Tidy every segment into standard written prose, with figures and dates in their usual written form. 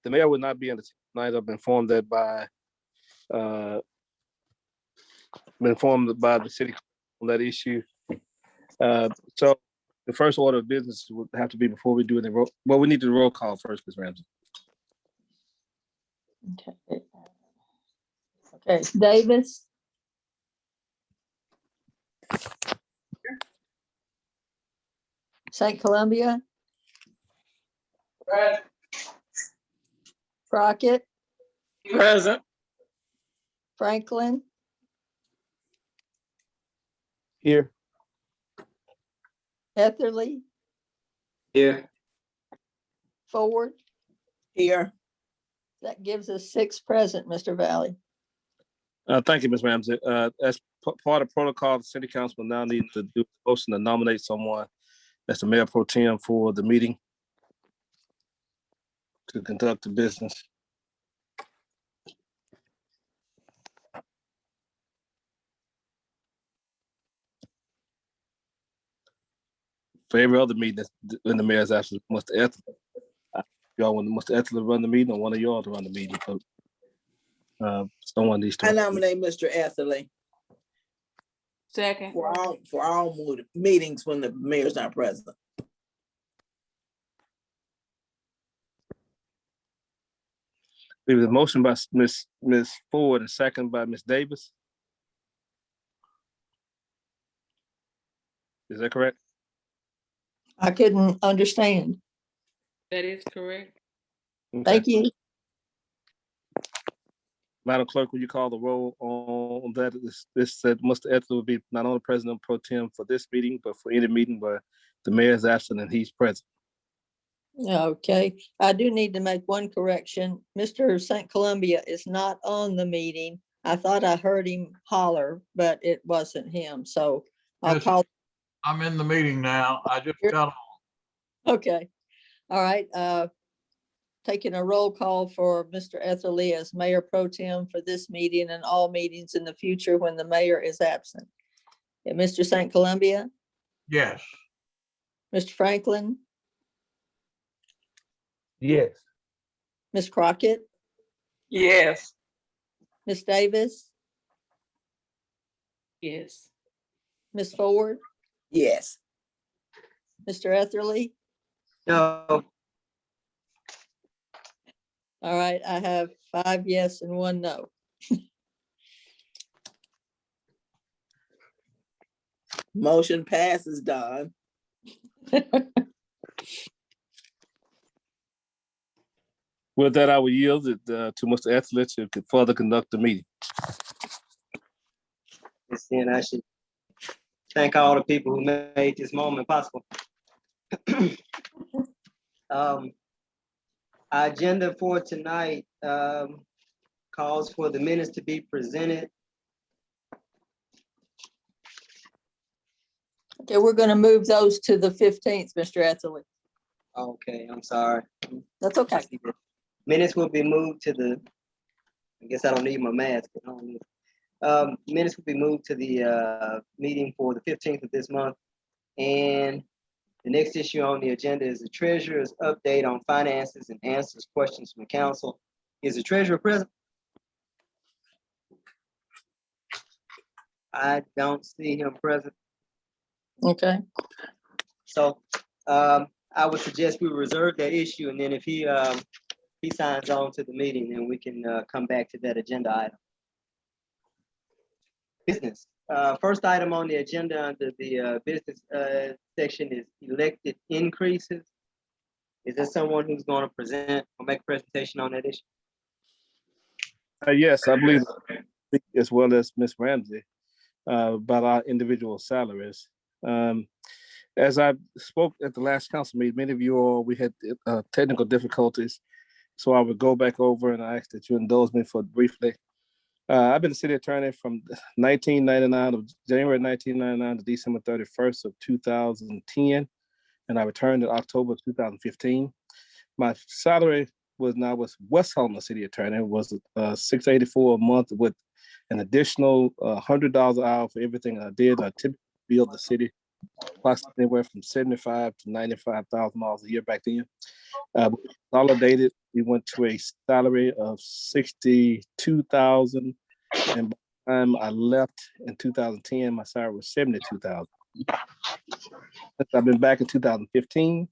the mayor will not be on the tonight. I've been informed that by the city on that issue. So the first order of business would have to be before we do any roll. Well, we need to roll call first, Ms. Ramsey. Okay. Okay, Davis. St. Columbia. Present. Crockett. Present. Franklin. Here. Etherly. Here. Ford. Here. That gives us 6 present, Mr. Valley. Thank you, Ms. Ramsey. As part of protocol, the city council will now need to do a motion to nominate someone as the mayor pro tem for the meeting to conduct the business. For every other meeting that's in the mayor's absence, Mr. Etherly. Y'all want Mr. Etherly to run the meeting, or one of y'all to run the meeting? Someone needs to. I nominate Mr. Etherly Second. for all meetings when the mayor's not present. There was a motion by Ms. Ford and second by Ms. Davis. Is that correct? I couldn't understand. That is correct. Okay. Thank you. Madam Clerk, will you call the roll on that? This said Mr. Etherly will be not only president pro tem for this meeting, but for any meeting where the mayor is absent and he's present. Okay, I do need to make one correction. Mr. St. Columbia is not on the meeting. I thought I heard him holler, but it wasn't him. So I'll Yes. call. I'm in the meeting now. I just got Okay, all right. Taking a roll call for Mr. Etherly as mayor pro tem for this meeting and all meetings in the future when the mayor is absent. And Mr. St. Columbia, yes. Mr. Franklin, Yes. Ms. Crockett, Yes. Ms. Davis, Yes. Ms. Ford, Yes. Mr. Etherly. No. All right, I have 5 yes and 1 no. Motion passes, Don. With that, I will yield it to Mr. Etherly to further conduct the meeting. And I should thank all the people who made this moment possible. Our agenda for tonight calls for the minutes to be presented. Okay, we're going to move those to the 15th, Mr. Etherly. Okay, I'm sorry. That's okay. Minutes will be moved to the, I guess I don't need my mask. I don't need, minutes will be moved to the meeting for the 15th of this month. And the next issue on the agenda is the treasurer's update on finances and answers questions from the council. Is the treasurer present? I don't see him present. Okay. So I would suggest we reserve that issue, and then if he signs on to the meeting, then we can come back to that agenda item. Business. First item on the agenda under the business section is elected increases. Is there someone who's going to present or make a presentation on that issue? Yes, I believe, as well as Ms. Ramsey, about our individual salaries. As I spoke at the last council meeting, many of you all, we had technical difficulties. So I would go back over and I ask that you indulge me for briefly. I've been the city attorney from 1999, of January 1999 to December 31st of 2010. And I returned in October 2015. My salary was West Helena city attorney was $684 a month with an additional $100 an hour for everything I did. I typically billed the city approximately anywhere from $75,000 to $95,000 a year back then. We consolidated. We went to a salary of $62,000, and by the time I left in 2010, my salary was $72,000. Since I've been back in 2015,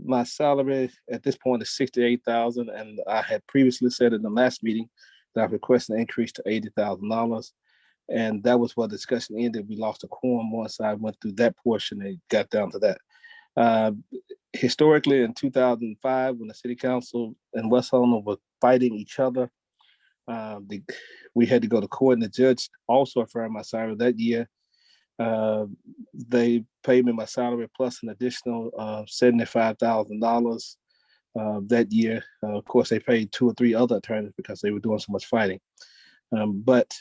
my salary at this point is $68,000, and I had previously said in the last meeting that I requested an increase to $80,000, and that was where the discussion ended. We lost a quorum once I went through that portion and got down to that. Historically, in 2005, when the city council and West Helena were fighting each other, we had to go to court, and the judge also affirmed my salary that year. They paid me my salary plus an additional $75,000 that year. Of course, they paid 2 or 3 other attorneys because they were doing so much fighting. But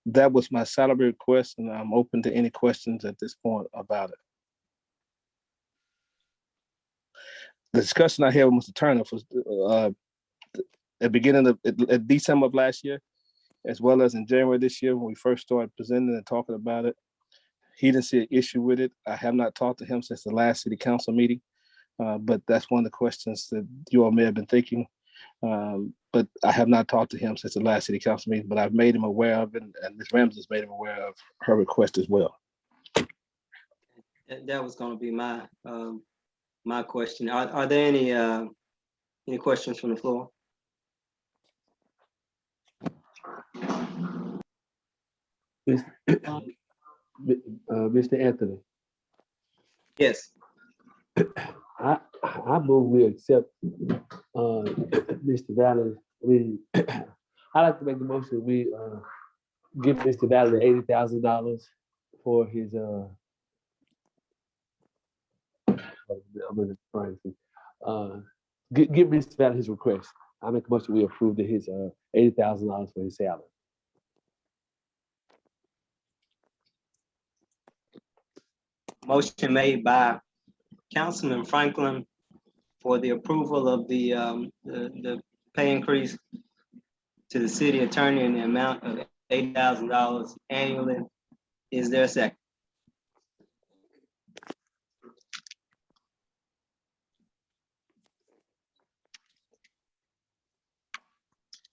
that was my salary request, and I'm open to any questions at this point about it. The discussion I had with Mr. Turner was at December of last year, as well as in January this year when we first started presenting and talking about it. He didn't see an issue with it. I have not talked to him since the last city council meeting, but that's one of the questions that you all may have been thinking. But I have not talked to him since the last city council meeting, but I've made him aware of it, and Ms. Ramsey has made him aware of her request as well. That was gonna be my my question. Are there any questions from the floor? Mr. Anthony, Yes. I move we accept Mr. Valley. I'd like to make the motion we give Mr. Valley $80,000 for his give Mr. Valley his request. I make a motion we approve his $80,000 for his salary. Motion made by Councilman Franklin for the approval of the pay increase to the city attorney in the amount of $80,000 annually. Is there a second?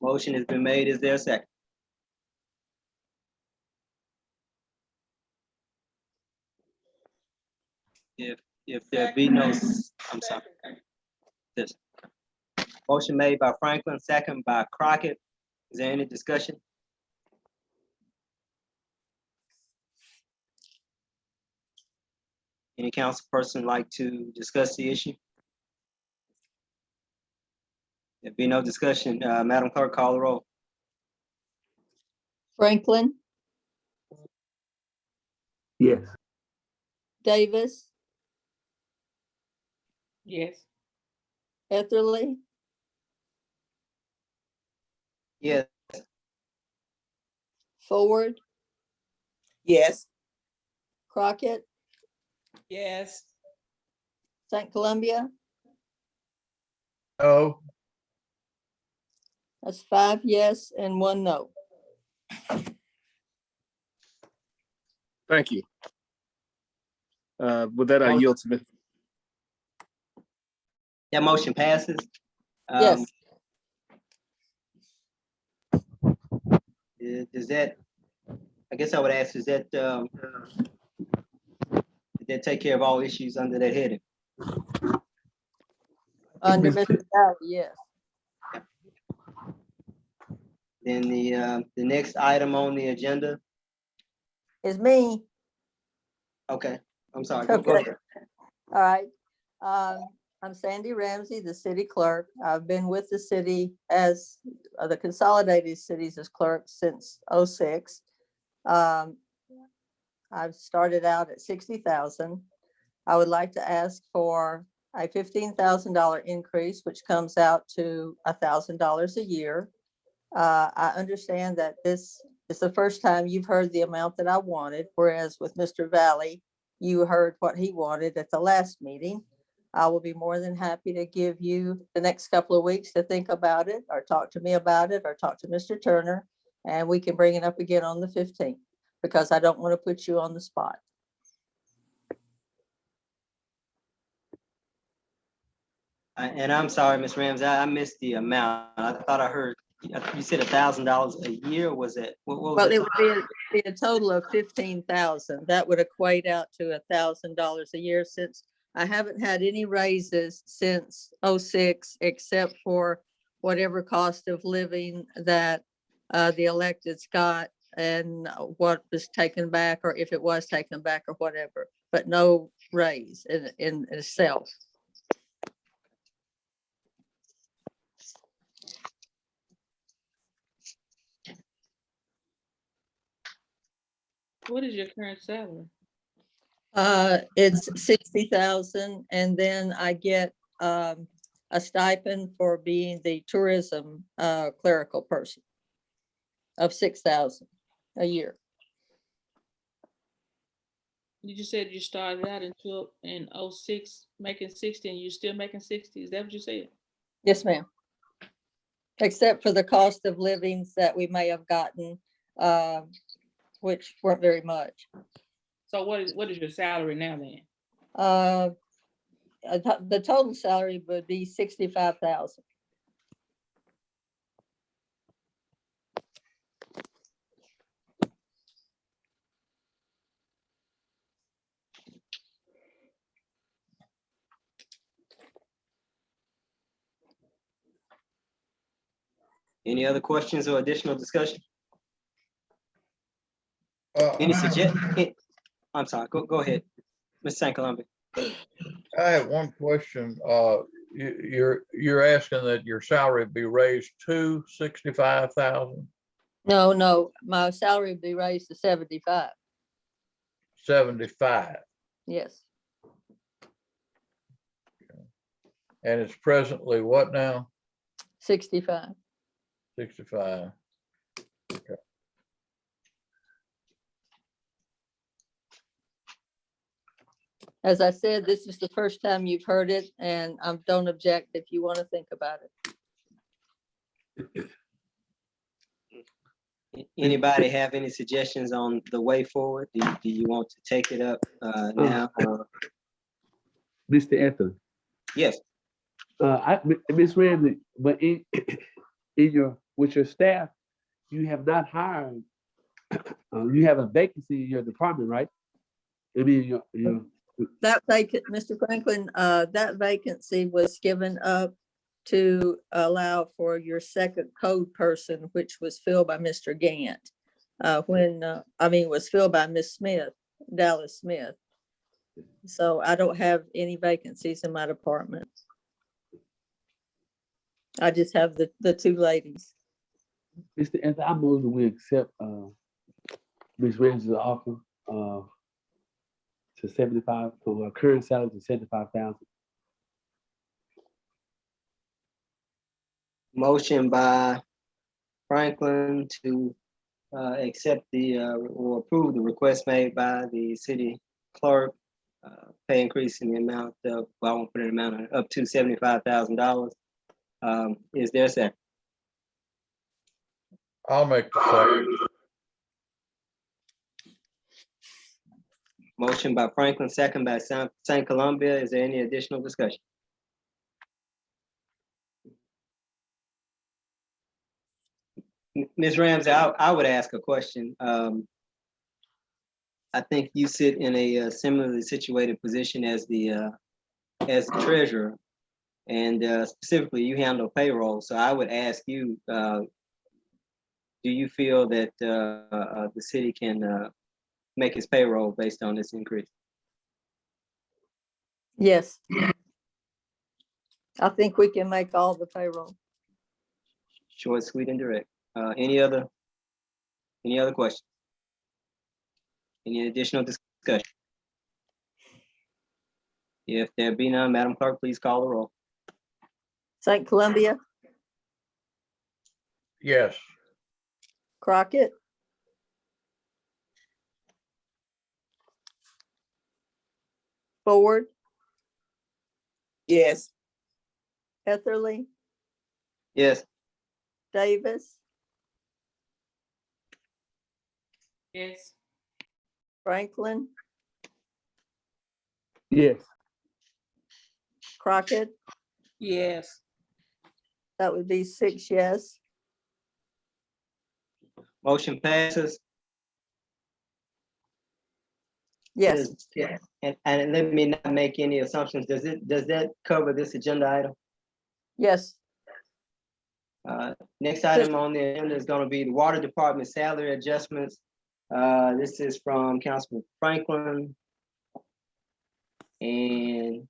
Motion has been made. Is there a second? If there be no, I'm sorry. This. Motion made by Franklin, second by Crockett. Is there any discussion? Any council person like to discuss the issue? There be no discussion, Madam Clerk, call the roll. Franklin, Yes. Davis, Yes. Etherly, Yes. Ford, Yes. Crockett, Yes. St. Columbia. No. That's 5 yes and 1 no. Thank you. With that, I yield to Ms. That motion passes. Yes, Does that, I guess I would ask, did that take care of all issues under that heading? under Mr. Valley, yes. Then the next item on the agenda, It's me. okay, I'm sorry. Okay. Go ahead. All right. I'm Sandy Ramsey, the city clerk. I've been with the city as the consolidated cities as clerk since '06. I've started out at 60,000. I would like to ask for a $15,000 increase, which comes out to $1,000 a year. I understand that this is the first time you've heard the amount that I wanted, whereas with Mr. Valley, you heard what he wanted at the last meeting. I will be more than happy to give you the next couple of weeks to think about it, or talk to me about it, or talk to Mr. Turner, and we can bring it up again on the 15th. because I don't want to put you on the spot. And I'm sorry, Ms. Ramsey, I missed the amount. I thought I heard, you said $1,000 a year, was it? What was Well, it? it would be a total of 15,000. That would equate out to $1,000 a year, since I haven't had any raises since '06, except for whatever cost of living that the electeds got and what was taken back, or if it was taken back or whatever, but no raise in itself. What is your current salary? It's 60,000, and then I get a stipend for being the tourism clerical person of 6,000 a year. You just said you started out in '06 making 60, and you're still making 60. Is that what you said? Yes, ma'am. Except for the cost of livings that we may have gotten, which weren't very much. So what is your salary now then? The total salary would be 65,000. Any other questions or additional discussion? Uh, Any I'm sorry, go ahead, Mr. St. Columbia. I have one question. You're asking that your salary be raised to 65,000, No, my salary would be raised to 75. 75, Yes, and it's presently what now? 65. 65. As I said, this is the first time you've heard it, and I don't object if you want to think about it. Anybody have any suggestions on the way forward? Do you want to take it up now? Or? Mr. Anthony, Yes, Ms. Ramsey, but with your staff, you have not hired, you have a vacancy in your department, right? I mean, That vacant, Mr. Franklin, that vacancy was given up to allow for your second code person, which was filled by Mr. Gant. Was filled by Miss Smith, Dallas Smith. So I don't have any vacancies in my department. I just have the two ladies. Mr. Anthony, I move that we accept Ms. Ramsey's offer to 75, for her current salary to 75,000. motion by Franklin to accept or approve the request made by the city clerk, pay increase in the amount of, well, I won't put an amount on it, up to $75,000. Is there a second? I'll make the second. Motion by Franklin, second by St. Columbia. Is there any additional discussion? Ms. Ramsey, I would ask a question. I think you sit in a similarly situated position as the treasurer, and specifically you handle payroll. So I would ask you, do you feel that the city can make its payroll based on this increase? Yes. I think we can make all the payroll. Short, sweet, and direct. Any other questions? Any additional discussion? If there be none, Madam Clerk, please call the roll. St. Columbia, Yes. Crockett, Ford, Yes. Etherly, Yes. Davis, Yes. Franklin, Yes. Crockett, Yes. that would be 6 yes. Motion passes. Yes, Yeah, and let me not make any assumptions. Does that cover this agenda item? yes. Next item on the agenda is gonna be the Water Department salary adjustments. This is from Councilman Franklin. And,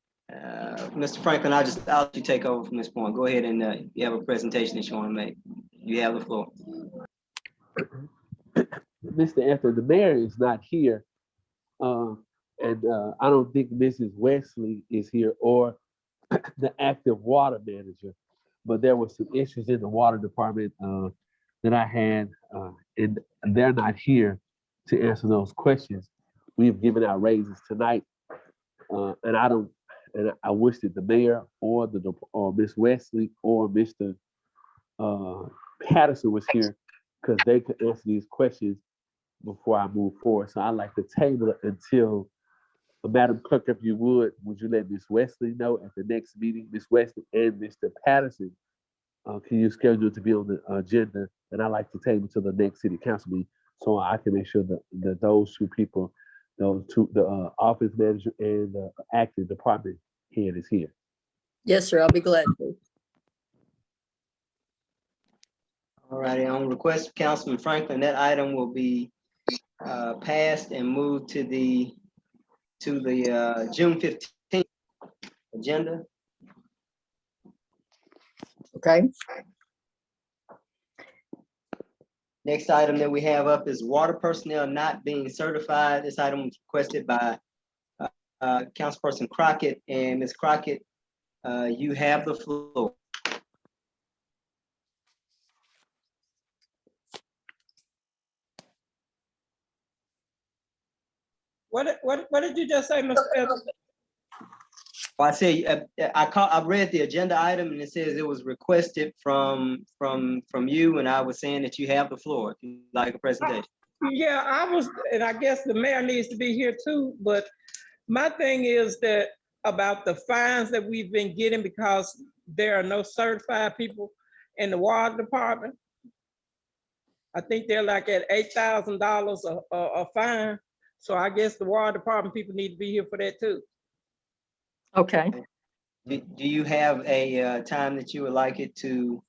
Mr. Franklin, I'll let you take over from this point. Go ahead and, you have a presentation that you wanna make. You have the floor. Mr. Anthony, the mayor is not here. And I don't think Mrs. Wesley is here or the active water manager. But there were some issues in the water department that I had, and they're not here to answer those questions. We've given out raises tonight, and I wish that the mayor or Miss Wesley or Mr. Patterson was here because they could answer these questions before I move forward. So I'd like to table it until, Madam Clerk, if you would you let Miss Wesley know at the next meeting, Miss Wesley and Mr. Patterson, can you schedule to be on the agenda? And I'd like to table to the next city council meeting so I can make sure that those two people, the office manager and the active department head is here. Yes, sir, I'll be glad to. All righty, on request of Councilman Franklin, that item will be passed and moved to the June 15th agenda. Okay, Next item that we have up is water personnel not being certified. This item was requested by Councilperson Crockett, and Ms. Crockett, you have the floor. What did you just say, Mr. Evans? Well, I say I read the agenda item and it says it was requested from you, and I was saying that you have the floor if you'd like a presentation. Yeah, I was, and I guess the mayor needs to be here too, but my thing is that about the fines that we've been getting because there are no certified people in the water department. I think they're like at $8,000 a fine. So I guess the water department people need to be here for that too. okay. Do you have a time that you would like it to?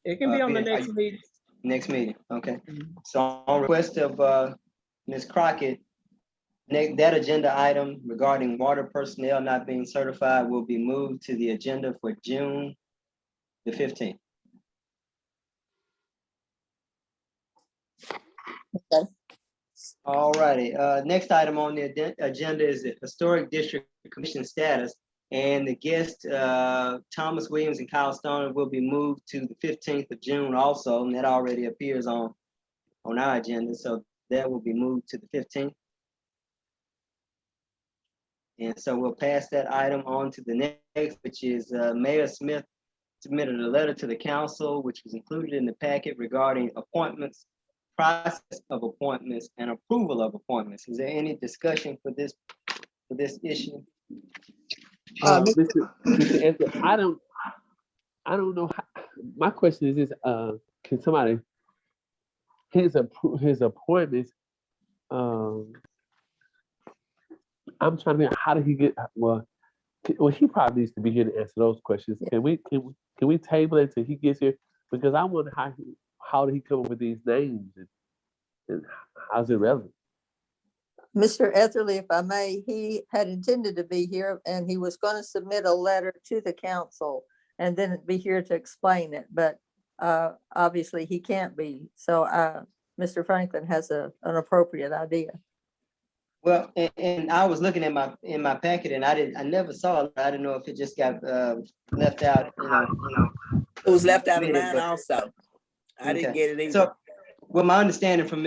It can be on the are next you- meeting. Next meeting, okay. So on request of Ms. Crockett, that agenda item regarding water personnel not being certified will be moved to the agenda for June the 15th. Okay. All righty, next item on the agenda is the Historic District Commission status. And the guest, Thomas Williams and Kyle Stoner, will be moved to the 15th of June also, and that already appears on our agenda, so that will be moved to the 15th. And so we'll pass that item on to the next, which is Mayor Smith submitted a letter to the council, which was included in the packet regarding appointments, process of appointments, and approval of appointments. Is there any discussion for this issue? Mr. Anthony, I don't know how, my question is this, can somebody, his appointments, I'm trying to figure out how did he get, well, he probably needs to be here to answer those questions. Can we table it till he gets here? Because I wonder how did he come up with these names and how's it relevant? Mr. Etherly, if I may, he had intended to be here and he was going to submit a letter to the council and then be here to explain it, but obviously he can't be. So Mr. Franklin has an appropriate idea. Well, and I was looking at in my packet, and I never saw it. I didn't know if it just got left out. It was left out of Minute, mine but- also. I didn't Okay. get it either. So, well, my understanding from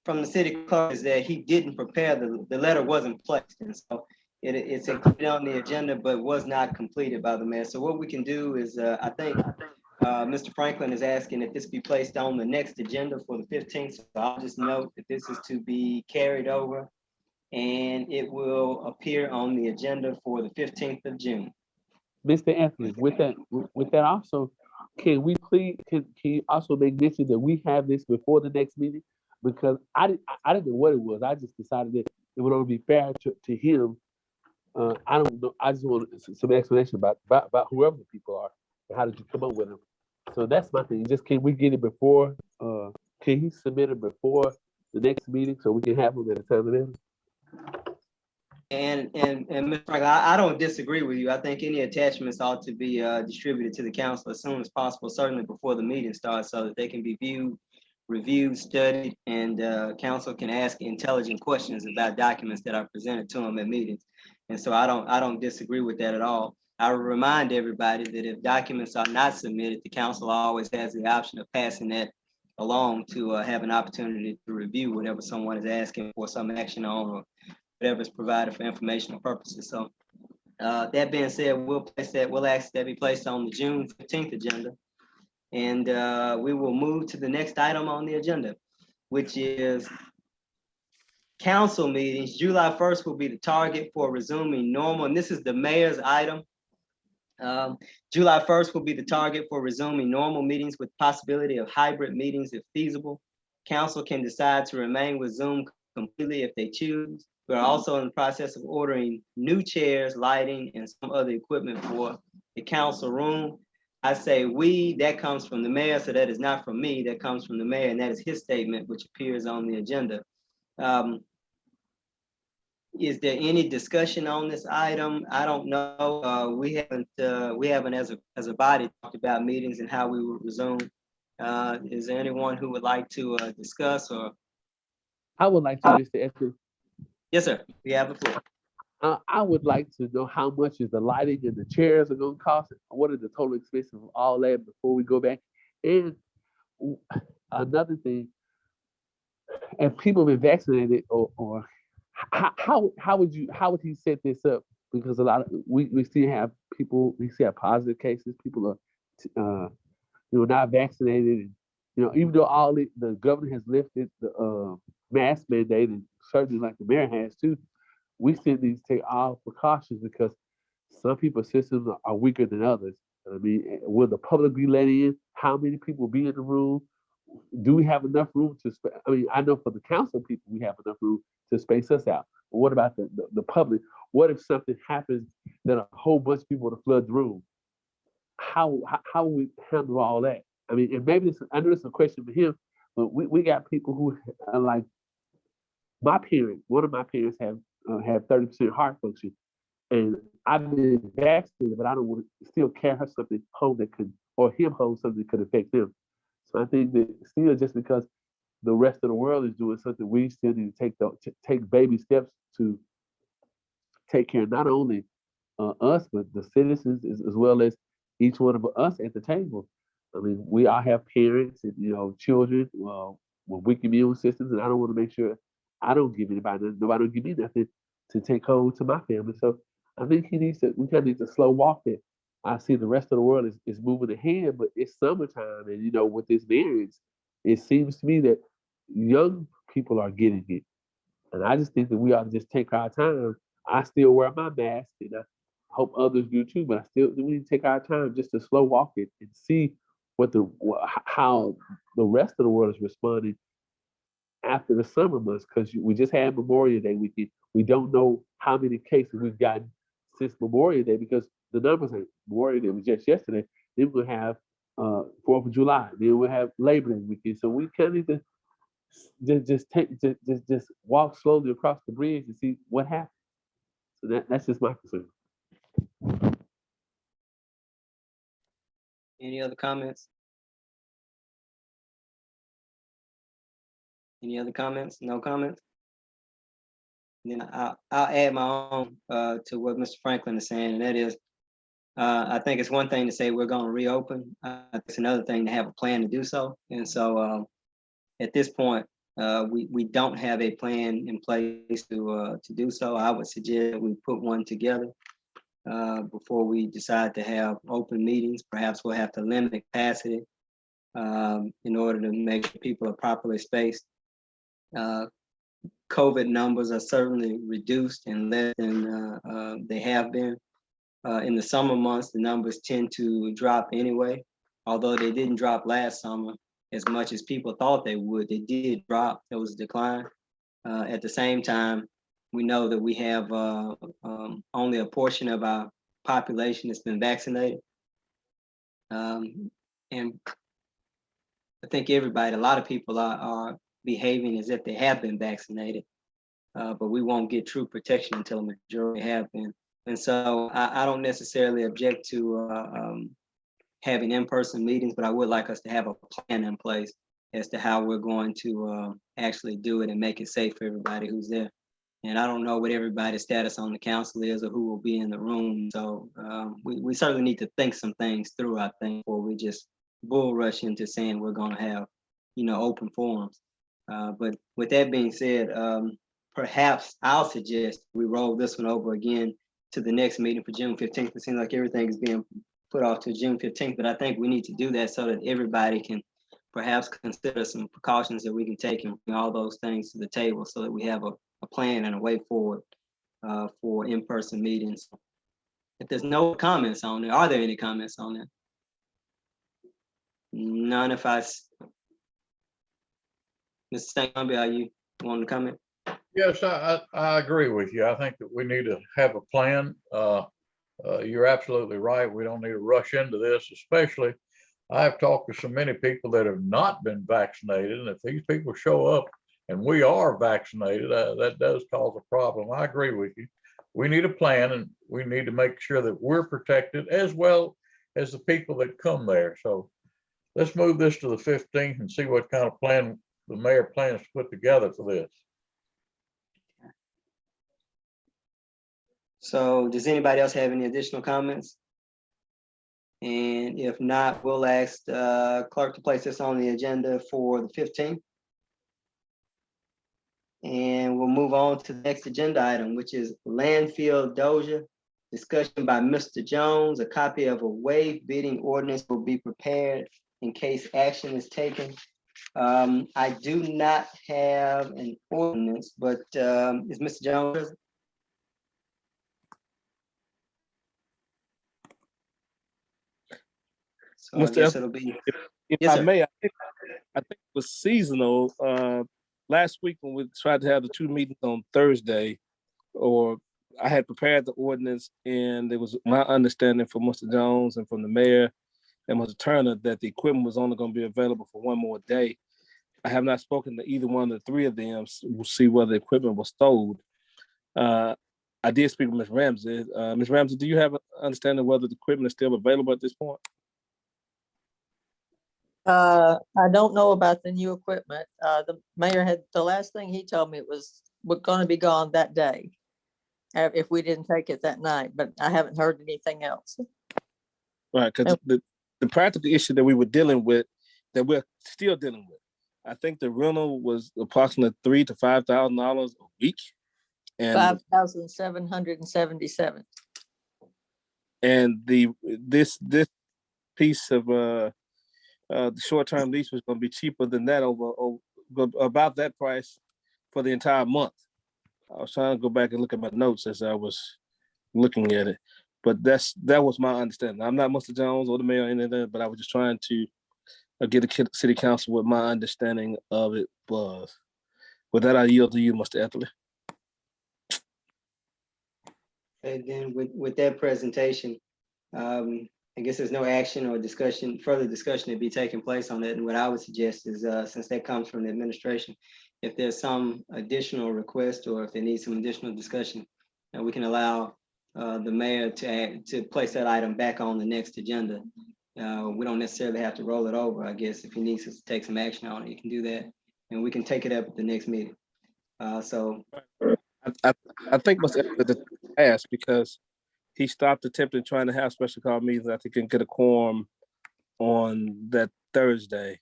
from the city clerk is that he didn't prepare the letter wasn't placed, and so it's included on the agenda, but was not completed by the mayor. So what we can do is, I think Mr. Franklin is asking if this be placed on the next agenda for the 15th. So I'll just note that this is to be carried over and it will appear on the agenda for the 15th of June. Mr. Anthony, with that also, can we please, can you also make mention that we have this before the next meeting? Because I didn't know what it was. I just decided that it would only be fair to him. I don't know. I just want some explanation about whoever the people are and how did you come up with them. So that's my thing. Just can we get it before? Can he submit it before the next meeting so we can have them at a time of it? And Mr. Franklin, I don't disagree with you. I think any attachments ought to be distributed to the council as soon as possible, certainly before the meeting starts, so that they can be viewed, reviewed, studied, and council can ask intelligent questions about documents that are presented to them at meetings. And so I don't disagree with that at all. I would remind everybody that if documents are not submitted, the council always has the option of passing that along to have an opportunity to review whatever someone is asking for some action on, or whatever is provided for informational purposes. So that being said, we'll ask that be placed on the June 15th agenda. And we will move to the next item on the agenda, which is council meetings. July 1st will be the target for resuming normal, and this is the mayor's item. July 1st will be the target for resuming normal meetings with possibility of hybrid meetings if feasible. Council can decide to remain with Zoom completely if they choose. We're also in the process of ordering new chairs, lighting, and some other equipment for the council room. I say we, that comes from the mayor, so that is not from me, that comes from the mayor, and that is his statement, which appears on the agenda. Is there any discussion on this item? I don't know. We haven't as a body talked about meetings and how we would resume. Is there anyone who would like to discuss or? I would like to, Mr. Anthony. Yes, sir. We have the floor. I would like to know how much is the lighting and the chairs are going to cost. What is the total expense of all that before we go back? And another thing, if people have been vaccinated, or how would he set this up? Because a lot of we still have people, we still have positive cases. People are not vaccinated. And, even though the governor has lifted the mask mandate, and certainly like the mayor has too, we still need to take all precautions because some people's systems are weaker than others. I mean, will the public be let in? How many people be in the room? Do we have enough room to? I mean, I know for the council people, we have enough room to space us out. But what about the public? What if something happens that a whole bunch of people to flood the room? How will we handle all that? I mean, and maybe I know it's a question for him, but we got people who are like my parents. One of my parents have 30% heart function, and I've been vaccinated, but I don't want to still carry something home that could, or him home something that could affect them. So I think that still, just because the rest of the world is doing something, we still need to take baby steps to take care of not only us, but the citizens as well as each one of us at the table. I mean, we all have parents and children with weak immune systems, and I don't want to make sure I don't give anybody nothing, nobody don't give me nothing to take home to my family. So I think we kind of need to slow walk it. I see the rest of the world is moving ahead, but it's summertime, and with this variance, it seems to me that young people are getting it, and I just think that we ought to just take our time. I still wear my mask, and I hope others do too. But we need to take our time just to slow walk it and see how the rest of the world is responding after the summer months, because we just had Memorial Day weekend. We don't know how many cases we've gotten since Memorial Day because the numbers are Memorial Day was just yesterday. Then we'll have 4th of July. Then we'll have Labor Day weekend. So we kind of need to just walk slowly across the bridge and see what happens. So that's just my concern. Any other comments? Any other comments? No comments? And then I'll add my own to what Mr. Franklin is saying, and that is, I think it's one thing to say we're going to reopen. It's another thing to have a plan to do so. And so at this point, we don't have a plan in place to do so. I would suggest we put one together before we decide to have open meetings. Perhaps we'll have to limit capacity in order to make sure people are properly spaced. COVID numbers are certainly reduced and less than they have been. In the summer months, the numbers tend to drop anyway. Although they didn't drop last summer as much as people thought they would, they did drop. There was a decline. At the same time, we know that we have only a portion of our population that's been vaccinated. And I think everybody, a lot of people are behaving as if they have been vaccinated, but we won't get true protection until a majority have been. And so I don't necessarily object to having in-person meetings, but I would like us to have a plan in place as to how we're going to actually do it and make it safe for everybody who's there. And I don't know what everybody's status on the council is or who will be in the room. So we certainly need to think some things through, I think, before we just bull rush into saying we're going to have, open forums. But with that being said, perhaps I'll suggest we roll this one over again to the next meeting for June 15th. It seems like everything is being put off to June 15th, but I think we need to do that so that everybody can perhaps consider some precautions that we can take and bring all those things to the table so that we have a plan and a way forward for in-person meetings. If there's no comments on it, are there any comments on it? None. Mr. St. are you wanting to comment? Yes, I agree with you. I think that we need to have a plan. You're absolutely right. We don't need to rush into this, especially I've talked to so many people that have not been vaccinated. And if these people show up and we are vaccinated, that does cause a problem. I agree with you. We need a plan and we need to make sure that we're protected as well as the people that come there. So let's move this to the 15th and see what kind of plan the mayor plans to put together for this. So does anybody else have any additional comments? And if not, we'll ask the clerk to place this on the agenda for the 15th. And we'll move on to the next agenda item, which is landfill doja. Discussion by Mr. Jones. A copy of a waive bidding ordinance will be prepared in case action is taken. I do not have an ordinance, but is Mr. Jones present? So I Mr. guess it'll be. If Yes, I sir. may, I think it was seasonal. Last week when we tried to have the two meetings on Thursday, or I had prepared the ordinance, and it was my understanding from Mr. Jones and from the mayor and Mr. Turner that the equipment was only going to be available for one more day. I have not spoken to either one of the three of them to see whether the equipment was sold. I did speak with Ms. Ramsey. Ms. Ramsey, do you have an understanding whether the equipment is still available at this point? I don't know about the new equipment. The mayor had, the last thing he told me it was going to be gone that day if we didn't take it that night, but I haven't heard anything else. Right, because the practical issue that we were dealing with, that we're still dealing with, I think the rental was approximately $3,000 to $5,000 a week, and 5,777. and this piece of the short-term lease was going to be cheaper than that, over about that price for the entire month. I was trying to go back and look at my notes as I was looking at it, but that was my understanding. I'm not Mr. Jones or the mayor or anything, but I was just trying to get the city council what my understanding of it was. With that, I yield to you, Mr. Etherly. And then with that presentation, I guess there's no action or further discussion to be taking place on that. And what I would suggest is, since that comes from the administration, if there's some additional request or if they need some additional discussion, we can allow the mayor to place that item back on the next agenda. We don't necessarily have to roll it over. I guess if he needs to take some action on it, he can do that, and we can take it up at the next meeting. So I think Mr. Etherly asked because he stopped attempting trying to have special call meetings. I think he can get a quorum on that Thursday.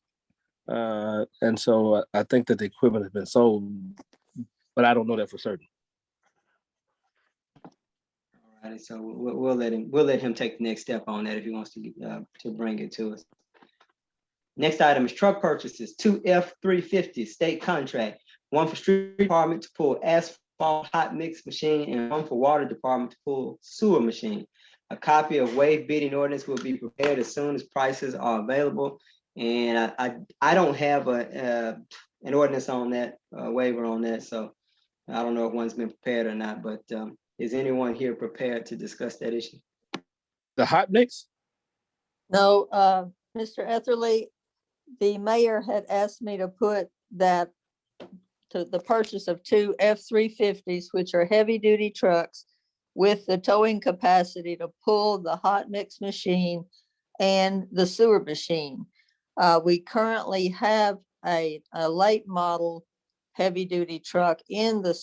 And so I think that the equipment has been sold, but I don't know that for certain. all right, so we'll let him take the next step on that if he wants to bring it to us. Next item is truck purchases, 2 F-350 state contract one for street department to pull asphalt hot mix machine, and one for water department to pull sewer machine. A copy of waive bidding ordinance will be prepared as soon as prices are available. And I don't have an ordinance on that, waiver on that, so I don't know if one's been prepared or not, but is anyone here prepared to discuss that issue? The hot mix? No, Mr. Etherly, the mayor had asked me to put that to the purchase of two F-350s, which are heavy-duty trucks with the towing capacity to pull the hot mix machine and the sewer machine. We currently have a late model heavy-duty truck in the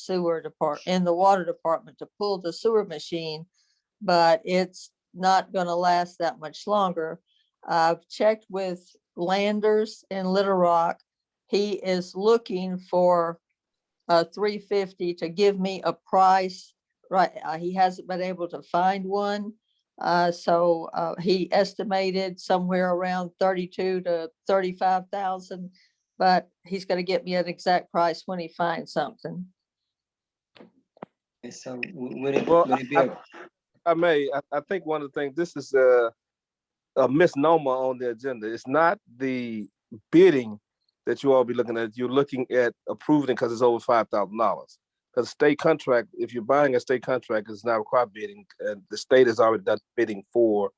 in the water department to pull the sewer machine, but it's not going to last that much longer. I've checked with Landers in Little Rock. He is looking for a 350 to give me a price. Right, he hasn't been able to find one. So he estimated somewhere around 32 to 35,000, but he's going to get me an exact price when he finds something. And so would it, Well, would it be a, I think one of the things, this is a misnomer on the agenda. It's not the bidding that you all be looking at. You're looking at approving it because it's over $5,000. Because state contract, if you're buying a state contract, it's not required bidding, and the state has already done bidding for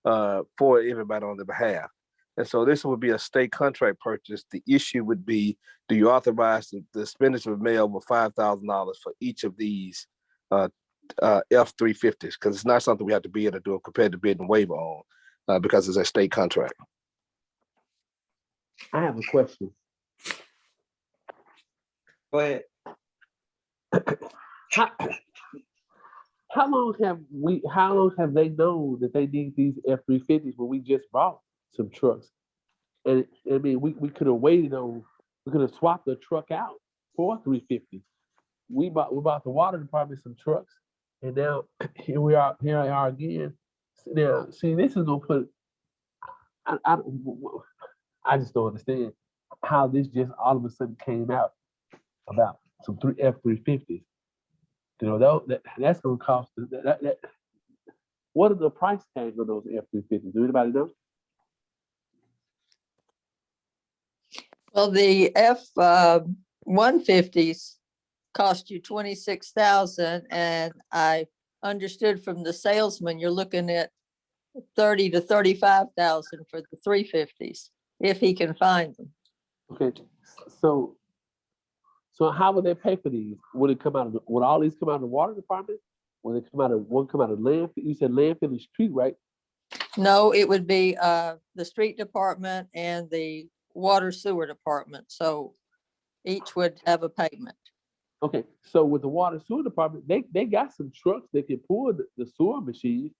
everybody on their behalf. And so this would be a state contract purchase. The issue would be, do you authorize the expenditure of mail over $5,000 for each of these F-350s? Because it's not something we have to bid or do a competitive bid and waiver on, because it's a state contract. I have a question. go ahead. How long have they known that they need these F-350s when we just bought some trucks? And I mean, we could have waited on, we could have swapped the truck out for 350. We bought the water department some trucks, and now here I are again. Now, see, this is gonna put, I just don't understand how this just all of a sudden came out about some F-350s. You know, that's gonna cost that. What are the price tags on those F-350s? Do anybody know? Well, the F-150s cost you 26,000, and I understood from the salesman you're looking at 30 to 35,000 for the 350s if he can find them. Okay, so how would they pay for these? Would it come out of would all these come out of the water department? Would it come out of landfill? You said landfill and street, right? No, it would be the street department and the water sewer department. So each would have a payment. Okay, so with the water sewer department, they got some trucks that can pull the sewer machines.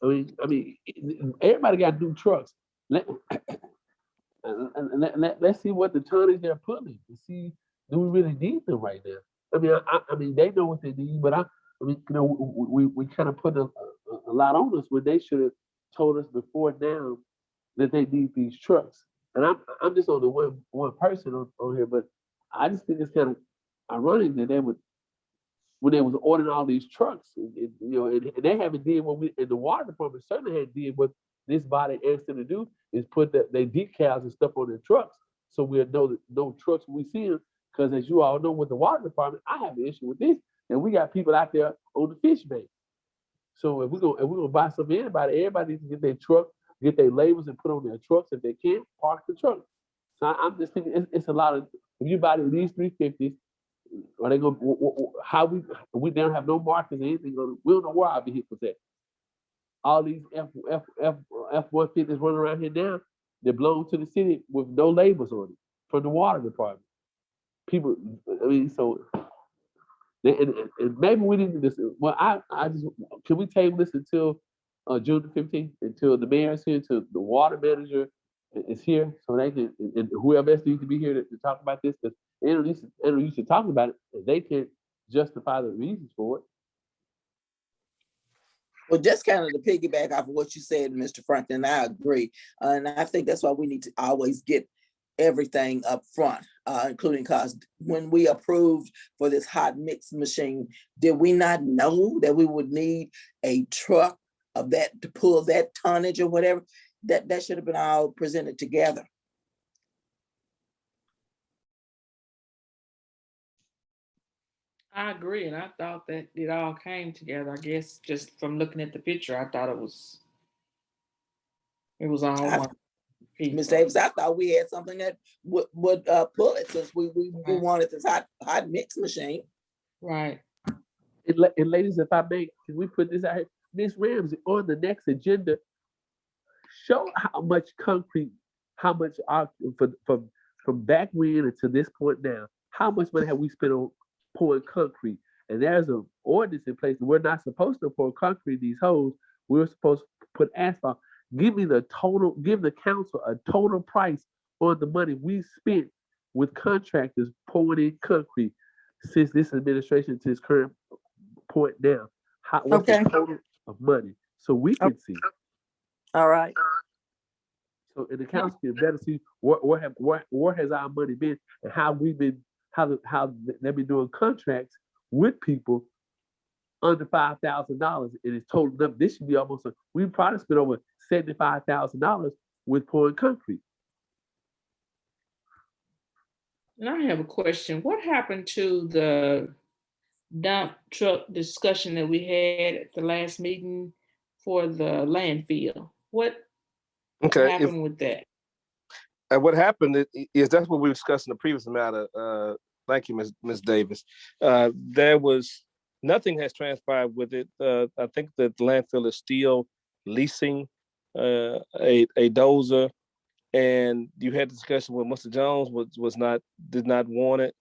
I mean, everybody got new trucks. Let's see what the tonnage they're putting to see, do we really need them right now? I mean, they know what they need, but I mean, you know, we kind of put a lot on us when they should have told us before now that they need these trucks. And I'm just on the one person on here, but I just think it's kind of ironic that they would, when they was ordering all these trucks, you know, and they haven't did what we in the water department certainly had did what this body asked them to do, is put their decals and stuff on their trucks, so we'll know that no trucks we see them. Because as you all know, with the water department, I have an issue with this, and we got people out there on the fish bank. So if we're gonna buy something, everybody needs to get their truck, get their labels, and put on their trucks. If they can't, park the truck. So I'm just thinking it's a lot of, if you buy these 350s, are they gonna, how we don't have no markers or anything on it. We don't know where our vehicles at. All these F-150s running around here now, they belong to the city with no labels on it from the water department. People, I mean, so and maybe we need to just, well, I just, can we table this until June the 15th, until the mayor's here, until the water manager is here, so they can, and whoever else needs to be here to talk about this, because they don't used to talk about it, and they can't justify the reasons for it. Well, just kind of to piggyback off of what you said, Mr. Franklin, I agree. And I think that's why we need to always get everything up front. including costs. When we approved for this hot mix machine, did we not know that we would need a truck of that to pull that tonnage or whatever? That should have been all presented together. I agree, and I thought that it all came together. I guess just from looking at the picture, I thought it was all I- one piece. Ms. Davis, I thought we had something that would pull it, since we wanted this hot mix machine. Right. And ladies, if I may, can we put this out here? Ms. Ramsey, on the next agenda, show how much concrete, how much from back when until this point now, how much money have we spent on pouring concrete? And there's an ordinance in place. We're not supposed to pour concrete in these holes. We're supposed to put asphalt. Give the council a total price on the money we spent with contractors pouring in concrete since this administration to its current point now. What's Okay. the total of money? So we can see. All right. So and the council can better see where has our money been and how they've been doing contracts with people under $5,000, and it's totaled up. This should be almost we probably spent over $75,000 with pouring concrete. And I have a question. What happened to the dump truck discussion that we had at the last meeting for the landfill? What Okay. happened with that? What happened is that's what we discussed in the previous matter. Thank you, Ms. Davis. There was nothing has transpired with it. I think that the landfill is still leasing a dozer, and you had a discussion with Mr. Jones did not want it.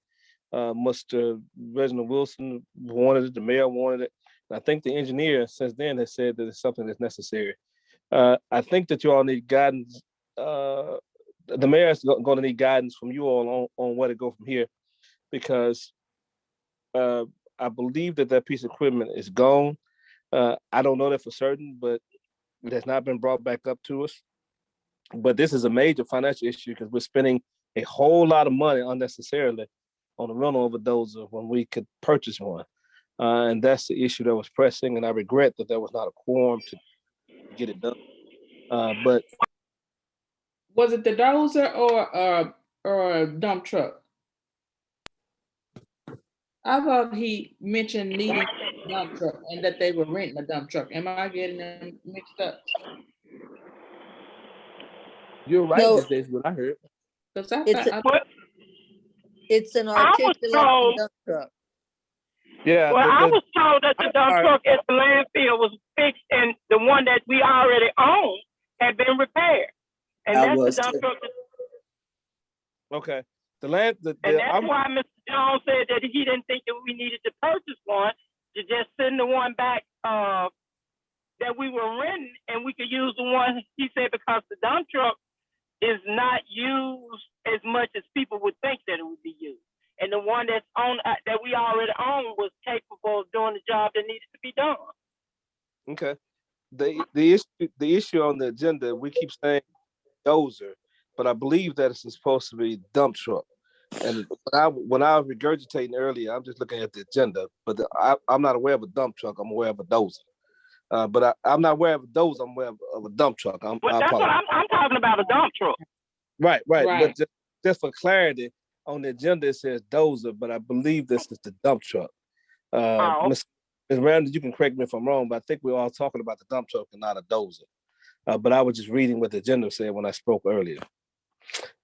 Mr. Reginald Wilson wanted it. The mayor wanted it. And I think the engineer since then has said that it's something that's necessary. I think that you all need guidance. The mayor is going to need guidance from you all on where to go from here, because I believe that piece of equipment is gone. I don't know that for certain, but it has not been brought back up to us. But this is a major financial issue because we're spending a whole lot of money unnecessarily on a rental of a dozer when we could purchase one. And that's the issue that was pressing, and I regret that there was not a quorum to get it done. But Was it the dozer or a dump truck? I thought he mentioned needing a dump truck and that they were renting a dump truck. Am I getting them mixed up? You're right, No. Ms. Davis, what I heard. Because I It's thought It's an I was articulated told, dump truck. yeah, well, I was told that the dump All right. truck at the landfill was fixed and the one that we already owned had been repaired. And I that's was the dump too. truck. okay. And that's why Mr. Jones said that he didn't think that we needed to purchase one, to just send the one back that we were renting, and we could use the one, he said, because the dump truck is not used as much as people would think that it would be used. And the one that's on that we already own was capable of doing the job that needed to be done. Okay. The issue on the agenda, we keep saying dozer, but I believe that it's supposed to be dump truck. And when I was regurgitating earlier, I'm just looking at the agenda, but I'm not aware of a dump truck. I'm aware of a dozer. But I'm not aware of a dozer. I'm aware of a dump truck. But that's what I'm talking about, a dump truck. Right. Right. But just for clarity, on the agenda it says dozer, but I believe this is the dump truck. Ms. Randall, you can correct me if I'm wrong, but I think we're all talking about the dump truck and not a dozer. But I was just reading what the agenda said when I spoke earlier.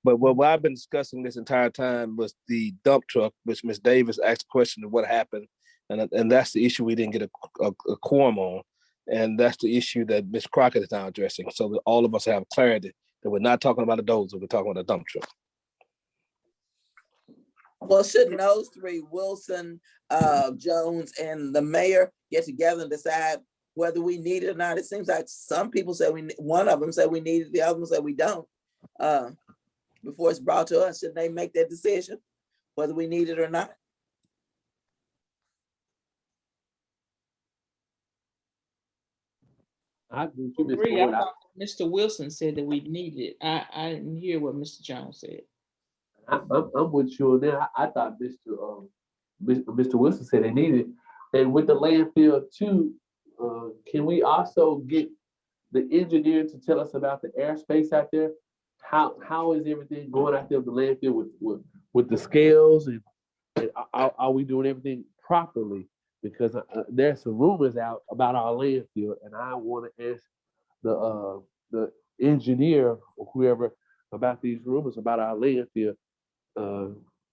But what I've been discussing this entire time was the dump truck, which Ms. Davis asked a question of what happened. And that's the issue we didn't get a quorum on. And that's the issue that Ms. Crockett is now addressing. So that all of us have clarity that we're not talking about a dozer, we're talking about a dump truck. Well, shouldn't those three, Wilson, Jones, and the mayor, get together and decide whether we need it or not? It seems like some people say one of them said we need it, the other one said we don't. Before it's brought to us, shouldn't they make that decision whether we need it or not? I agree with you, Mr. agree. I Ward. thought Mr. Wilson said that we needed it. I didn't hear what Mr. Jones said. I'm with you on that. I thought Mr. Wilson said they needed, and with the landfill too, can we also get the engineer to tell us about the airspace out there? How is everything going out there with the landfill with the scales and are we doing everything properly? Because there's some rumors out about our landfill, and I want to ask the engineer or whoever about these rumors about our landfill.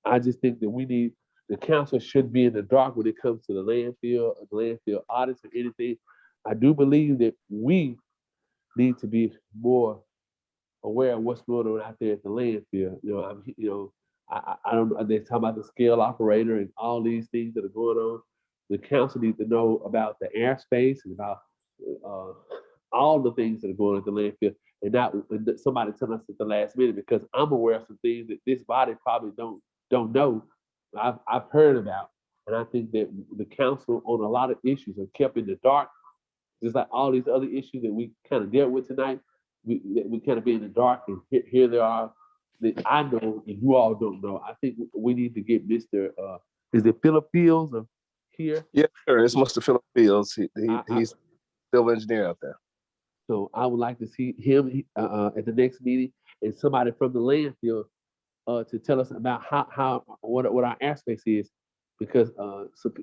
I just think that the council should be in the dark when it comes to the landfill audits or anything. I do believe that we need to be more aware of what's going on out there at the landfill. I don't know. They talk about the scale operator and all these things that are going on. The council needs to know about the airspace and about uh, all the things that are going on at the landfill, and not somebody tell us at the last minute, because I'm aware of some things that this body probably don't know. I've heard about, and I think that the council on a lot of issues are kept in the dark, just like all these other issues that we kind of dealt with tonight. We kind of be in the dark, and here there are that I know and you all don't know. I think we need to get Mr. Is it Philip Fields here? Yeah, sure. It's Mr. Philip Fields. He's civil engineer out there. So I would like to see him at the next meeting, and somebody from the landfill to tell us about what our airspace is, because some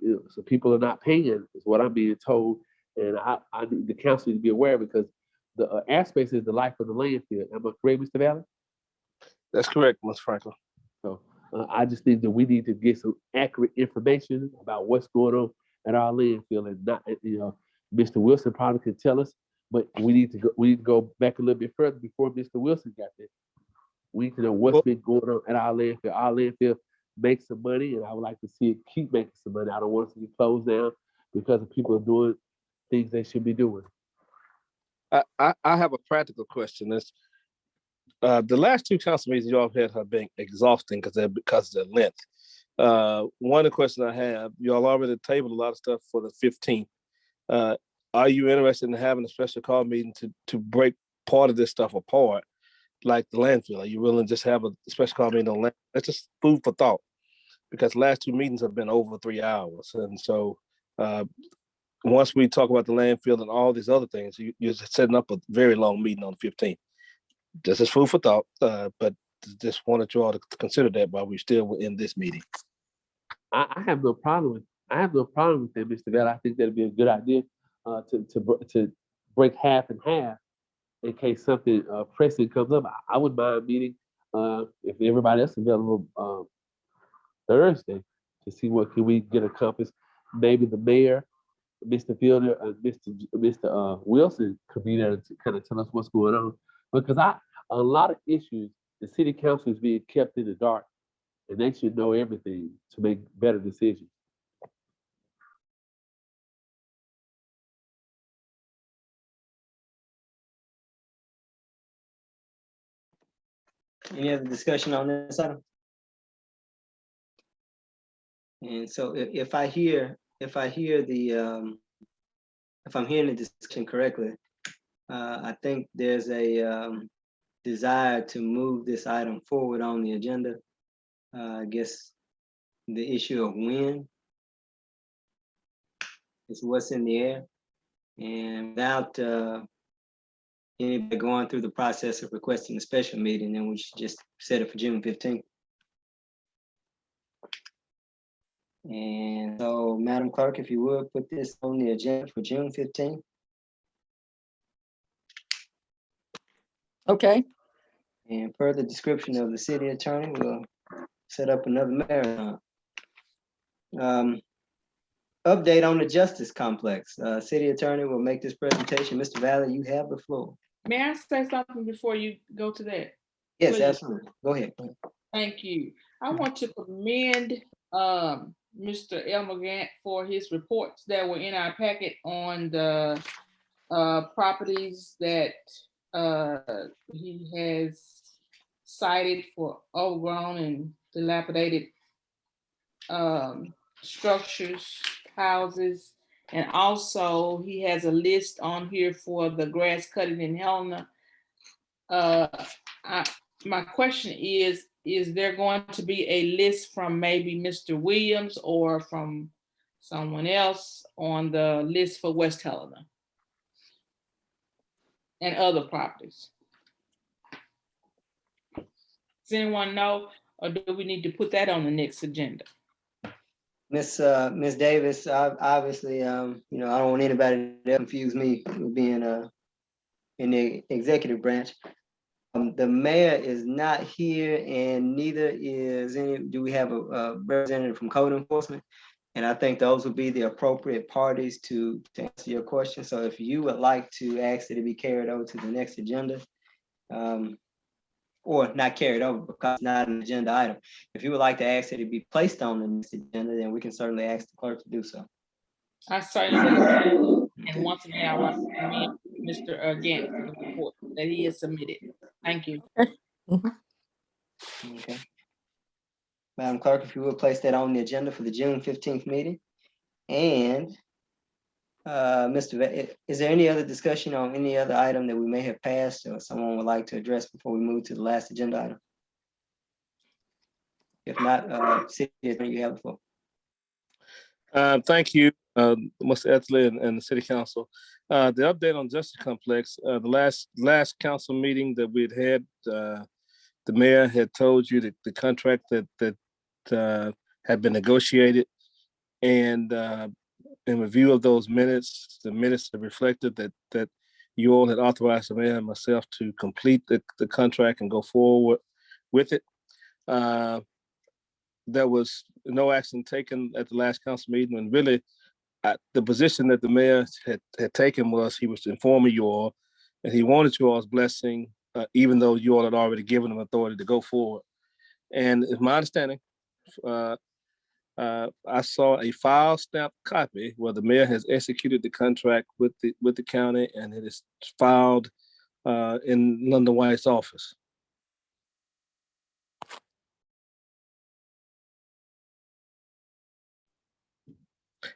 people are not paying, is what I'm being told, and I need the council to be aware, because the airspace is the life of the landfill. Am I correct, Mr. Valley? That's correct, Mr. Franklin. So I just think that we need to get some accurate information about what's going on at our landfill, and not, Mr. Wilson probably can tell us, but we need to go back a little bit further before Mr. Wilson got there. We need to know what's been going on at our landfill. Our landfill makes some money, and I would like to see it keep making some money. I don't want it to be closed down because of people doing things they should be doing. I have a practical question. The last two council meetings you all have been exhausting because of their length. One of the questions I have, you all already tabled a lot of stuff for the 15th. Are you interested in having a special call meeting to break part of this stuff apart, like the landfill? Are you willing to just have a special call meeting on land? That's just food for thought, because the last two meetings have been over 3 hours. And so once we talk about the landfill and all these other things, you're setting up a very long meeting on the 15th. This is food for thought, but just wanted you all to consider that while we're still in this meeting. I have no problem with that, Mr. Bell. I think that'd be a good idea to break half and half in case something pressing comes up. I wouldn't mind meeting if everybody else is available Thursday to see what can we get accomplished. Maybe the mayor, Mr. Fielder, Mr. Wilson could be there to kind of tell us what's going on, because a lot of issues, the city council is being kept in the dark, and they should know everything to make better decisions. Any other discussion on this item? And so if I'm hearing the discussion correctly, I think there's a desire to move this item forward on the agenda. I guess the issue of when is what's in the air, and without anybody going through the process of requesting a special meeting, then we should just set it for June 15th. And so, Madam Clerk, if you would put this on the agenda for June 15th. Okay, And per the description of the city attorney, we'll set up another marathon. Update on the Justice Complex. City attorney will make this presentation. Mr. Valley, you have the floor. May I say something before you go to that? Yes, Please. absolutely. Go ahead. Thank you. I want to commend Mr. Elmer for his reports that were in our packet on the properties that he has cited for overgrown and dilapidated structures, houses, and also he has a list on here for the grass cutting in Helena. My question is is there going to be a list from maybe Mr. Williams or from someone else on the list for West Helena and other properties? Does anyone know, or do we need to put that on the next agenda? Miss Davis, obviously, I don't want anybody to confuse me with being in the executive branch. The mayor is not here, and neither is do we have a representative from code enforcement? And I think those would be the appropriate parties to answer your question. So if you would like to ask that it be carried over to the next agenda, or not carried over because it's not an agenda item. If you would like to ask that it be placed on the next agenda, then we can certainly ask the clerk to do so. I certainly will. And once again, I want to commend Mr. Gant for the report that he has submitted. Thank you. Okay. Madam Clerk, if you would place that on the agenda for the June 15th meeting. And is there any other discussion on any other item that we may have passed or someone would like to address before we move to the last agenda item? If not, City Attorney, you have the floor. Thank you, Mr. Etherly and the City Council. The update on Justice Complex, the last council meeting that we had, the mayor had told you that the contract that had been negotiated, and in review of those minutes, the minutes have reflected that you all had authorized the mayor and myself to complete the contract and go forward with it. There was no action taken at the last council meeting, and really the position that the mayor had taken was he was informing you all and he wanted you all's blessing, even though you all had already given him authority to go forward. And it's my understanding, I saw a file stamped copy where the mayor has executed the contract with the county, and it is filed in London White's office.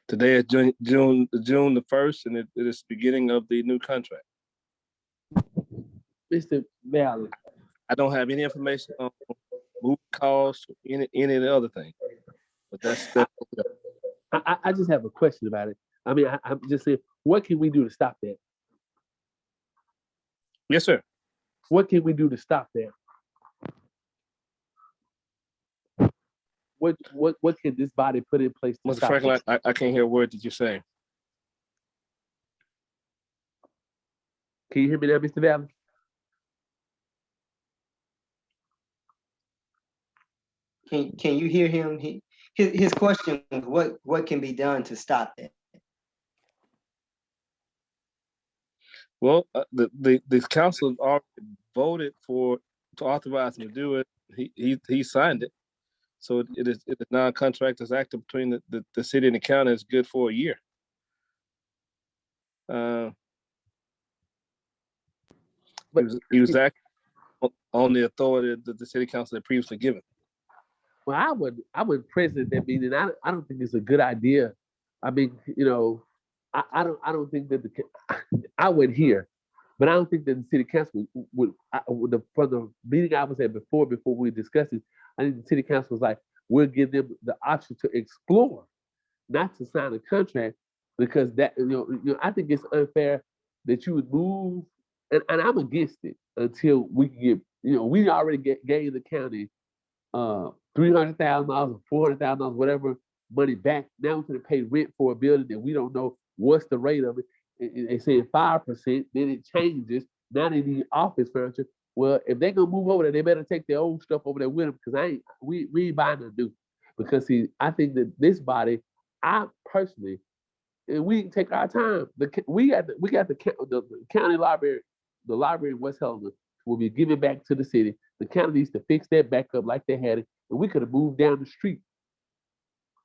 Today is June the 1st, and it is the beginning of the new contract. Mr. Valley. I don't have any information on move costs or any of the other things, but that's I just have a question about it. I mean, I'm just saying, what can we do to stop that? Yes, sir. What can we do to stop that? What can this body put in place to Mr. stop Franklin, that? I can't hear a word that you say. Can you hear me now, Mr. Valley? Can you hear him? His question was what can be done to stop that? Well, the council already voted to authorize him to do it. He signed it, so it is a non-contract that's active between the city and the county. It's good for a year. He was acting on the authority that the city council had previously given. Well, I would present that meeting. I don't think it's a good idea. I mean, I don't think that I would hear, but I don't think that the city council would for the meeting I was at before we discussed it. I think the city council was like, we'll give them the option to explore, not to sign a contract, because that I think it's unfair that you would move, and I'm against it until we can get we already gave the county $300,000 or $400,000, whatever money back. Now we're going to pay rent for a building that we don't know what's the rate of it. They say 5%, then it changes. Now they need office furniture. Well, if they're gonna move over there, they better take their old stuff over there with them, because we ain't buying nothing new. Because see, I think that this body, I personally, and we can take our time. We got the county library, the library in West Helena will be given back to the city. The county needs to fix that back up like they had it, and we could have moved down the street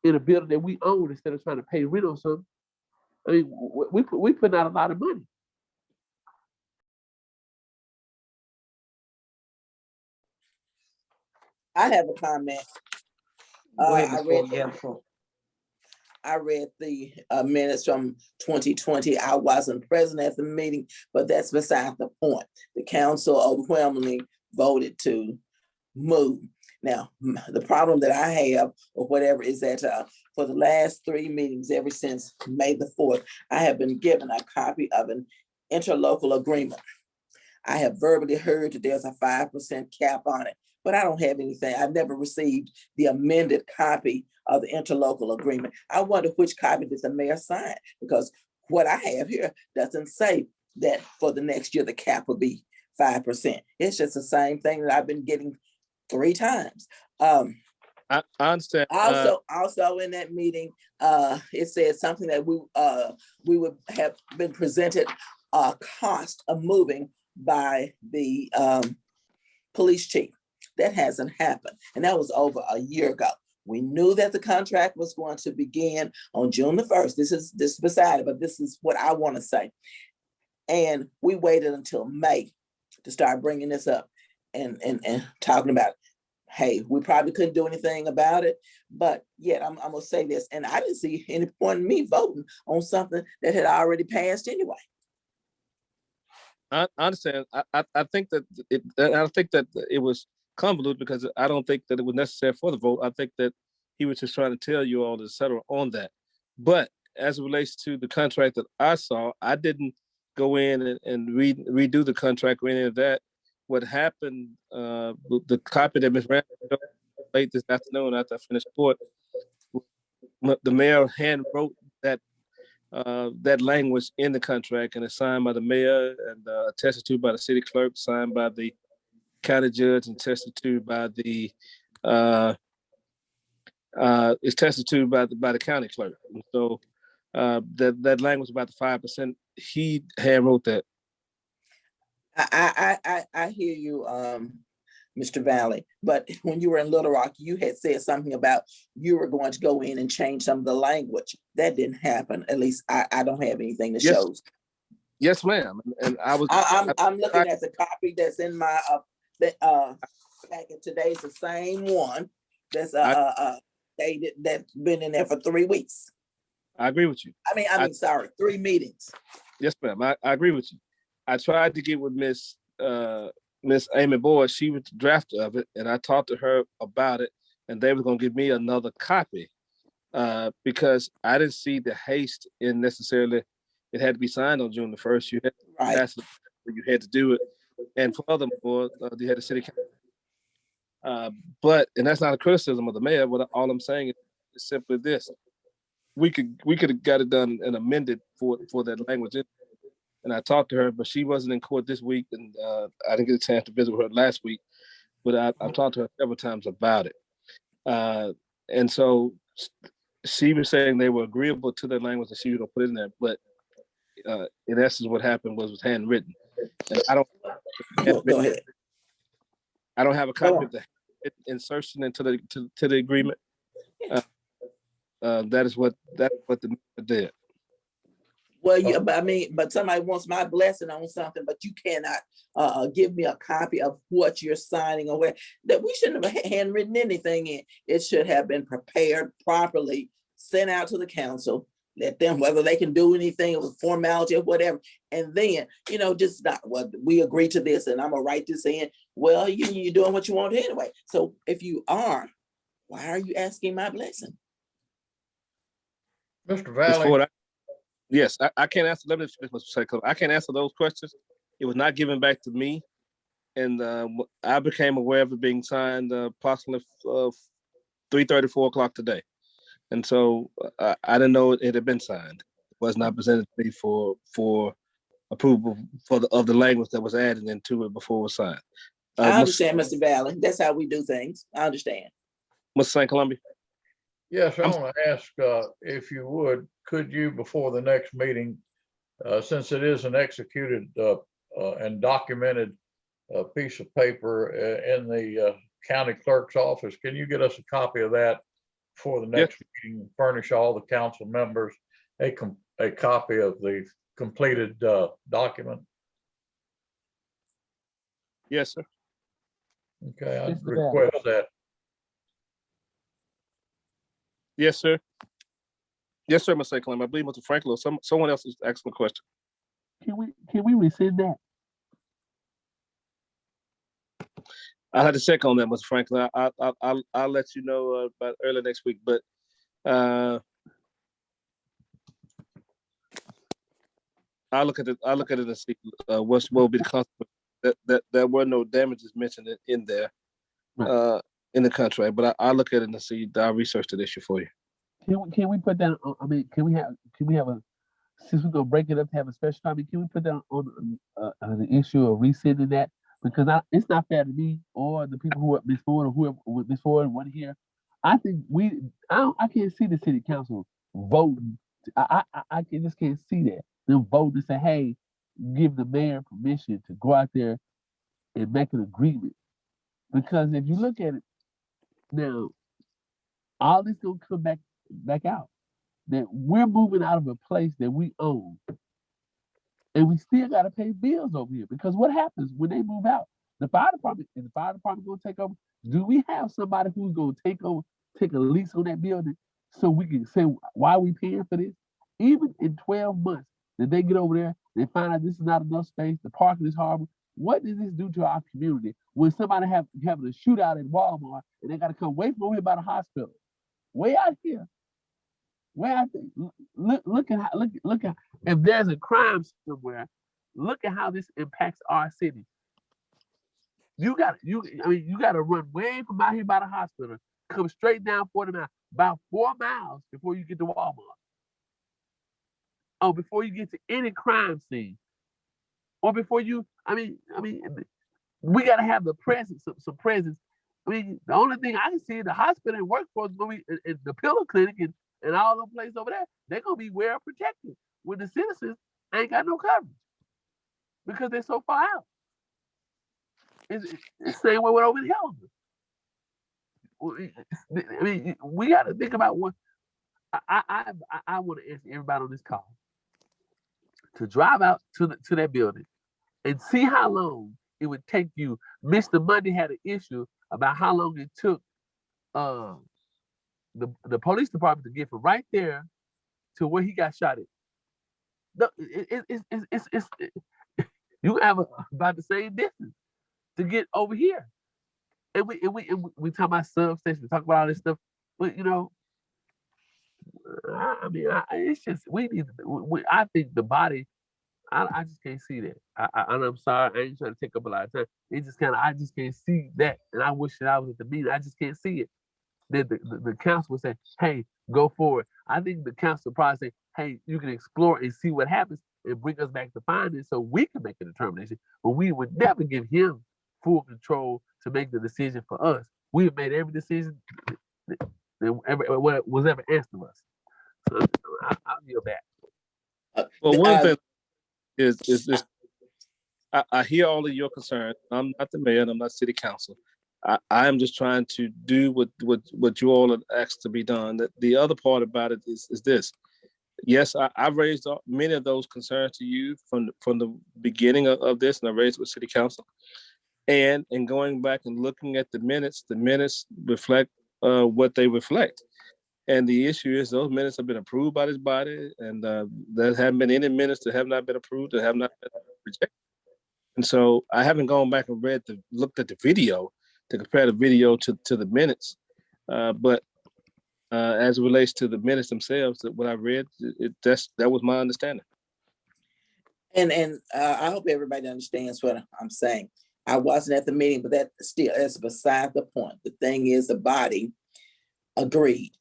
in a building that we own instead of trying to pay rent on something. I mean, we putting out a lot of money. I have a comment. Go ahead, I Ms. read Ford, you have the floor. I read the minutes from 2020. I wasn't present at the meeting, but that's beside the point. The council overwhelmingly voted to move. Now, the problem that I have or whatever is that for the last 3 meetings, ever since May the 4th, I have been given a copy of an interlocal agreement. I have verbally heard that there's a 5% cap on it, but I don't have anything. I've never received the amended copy of the interlocal agreement. I wonder which copy did the mayor sign? Because what I have here doesn't say that for the next year, the cap will be 5%. It's just the same thing that I've been getting 3 times. I understand. Also in that meeting, it said something that we would have been presented a cost of moving by the police chief. That hasn't happened, and that was over a year ago. We knew that the contract was going to begin on June the 1st. This is beside it, but this is what I want to say. And we waited until May to start bringing this up and talking about it. Hey, we probably couldn't do anything about it, but yet I'm gonna say this, and I didn't see any point in me voting on something that had already passed anyway. I understand. I think that it was convoluted because I don't think that it was necessary for the vote. I think that he was just trying to tell you all to settle on that. But as it relates to the contract that I saw, I didn't go in and redo the contract or any of that. What happened, the copy that Ms. Randall late this afternoon after I finished court, the mayor hand wrote that language in the contract, and it's signed by the mayor and attested to by the city clerk, signed by the county judge, and attested to by the it's tested to by the county clerk. And so that language about the 5%, he hand wrote that. I hear you, Mr. Valley, but when you were in Little Rock, you had said something about you were going to go in and change some of the language. That didn't happen. At least I don't have anything that shows. Yes, ma'am. And I'm looking at the copy that's in my packet today. It's the same one that's dated, that's been in there for 3 weeks. I agree with you. I mean, sorry, 3 meetings. Yes, ma'am. I agree with you. I tried to get with Miss Amy Boyd. She was the drafter of it, and I talked to her about it, and they were going to give me another copy because I didn't see the haste in necessarily it had to be signed on June the 1st. You had to pass it, you had to do it, and furthermore, you had the city council. But that's not a criticism of the mayor. What all I'm saying is simply this: we could have got it done and amended for that language. And I talked to her, but she wasn't in court this week, and I didn't get a chance to visit with her last week. But I've talked to her several times about it, and so she was saying they were agreeable to the language that she was going to put in there. But in essence, what happened was handwritten, and I don't. Go ahead. I don't have a copy of the insertion into the agreement. That is what the mayor did. Well, yeah, but somebody wants my blessing on something, but you cannot give me a copy of what you're signing or where that we shouldn't have handwritten anything in. It should have been prepared properly, sent out to the council, let them, whether they can do anything with formality or whatever. And then, just not, well, we agree to this and I'm gonna write this in. Well, you're doing what you want anyway. So if you are, why are you asking my blessing? Mr. Valley. Yes, I can't answer. Let me finish my second. I can't answer those questions. It was not given back to me, and I became aware of it being signed approximately 3:30, 4 o'clock today, and so I didn't know it had been signed. It was not presented to me for approval of the language that was added into it before it was signed. I understand, Mr. Valley. That's how we do things. I understand. Mr. St. Columbia. Yes, I want to ask if you would, could you, before the next meeting, since it is an executed and documented piece of paper in the county clerk's office, can you get us a copy of that for the next meeting? Furnish all the council members a copy of the completed document. Yes, sir. Okay, I request that. Yes, sir. Yes, sir, Mr. Clem. I believe Mr. Franklin, someone else is asking a question. Can we rescind I'll have to check on that, Mr. Franklin. I'll let you know about early next week. But I'll look at it and see what will be the consequence. That there were no damages mentioned in there in the contract. But I'll look at it and see. I'll research the issue for you. Can we put that? I mean, can we have a, since we're gonna break it up to have a special time? Can we put that on the issue of rescinding that? Because it's not fair to me or the people who are Ms. Ford or whoever Ms. Ford want here. I think I can't see the city council voting. I just can't see that. Them vote to say, hey, give the mayor permission to go out there and make an agreement. Because if you look at it now, all this gonna come back out. That we're moving out of a place that we own. And we still gotta pay bills over here. Because what happens when they move out? The fire department gonna take over. Do we have somebody who's gonna take a lease on that building so we can say why are we paying for this? Even in 12 months, that they get over there, they find out this is not enough space, the parking is horrible. What does this do to our community when somebody having a shootout at Walmart and they gotta come way from over here by the hospital? Way out here. Where I think, look at if there's a crime somewhere, look at how this impacts our city. You gotta run way from out here by the hospital, come straight down 40 miles, about 4 miles before you get to Walmart. Oh, before you get to any crime scene, or before you, we gotta have the presence, some presence. I mean, the only thing I can see in the hospital and workforce is gonna be in the pillow clinic and all those places over there, they're gonna be well protected. When the citizens ain't got no coverage because they're so far out. It's the same way with over in Helena. I mean, we got to think about what I want to ask everybody on this call to drive out to that building and see how long it would take you. Mr. Monday had an issue about how long it took the police department to get from right there to where he got shot at. No, it's you have about the same distance to get over here. And we talk about substations, we talk about all this stuff, but you know, it's just we need. I think the body. I just can't see that. I'm sorry. I ain't trying to take up a lot of time. It just I just can't see that, and I wish that I was at the meeting. I just can't see it. That the council would say, "Hey, go forward." I think the council would probably say, "Hey, you can explore and see what happens, and bring us back to findings, so we can make a determination." But we would never give him full control to make the decision for us. We have made every decision that was ever asked of us. So I'll yield back. Well, one thing is this. I hear all of your concerns. I'm not the mayor and I'm not city council. I am just trying to do what you all have asked to be done. The other part about it is this. Yes, I've raised many of those concerns to you from the beginning of this, and I raised it with city council. And in going back and looking at the minutes reflect what they reflect. And the issue is those minutes have been approved by this body, and there haven't been any minutes that have not been approved, that have not been rejected. And so I haven't gone back and looked at the video to compare the video to the minutes. But as it relates to the minutes themselves, what I read, that was my understanding. And I hope everybody understands what I'm saying. I wasn't at the meeting, but that's beside the point. The thing is, the body agreed.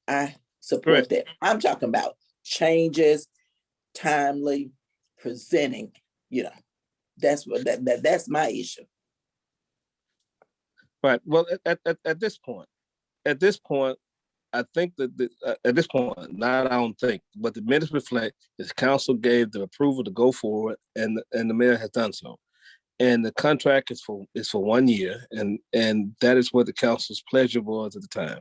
I support that. I'm talking about changes, timely presenting. You know, that's my issue. Right. Well, at this point, I think that at this point, not I don't think, but the minutes reflect that council gave the approval to go forward, and the mayor has done so. And the contract is for 1 year, and that is what the council's pleasure was at the time.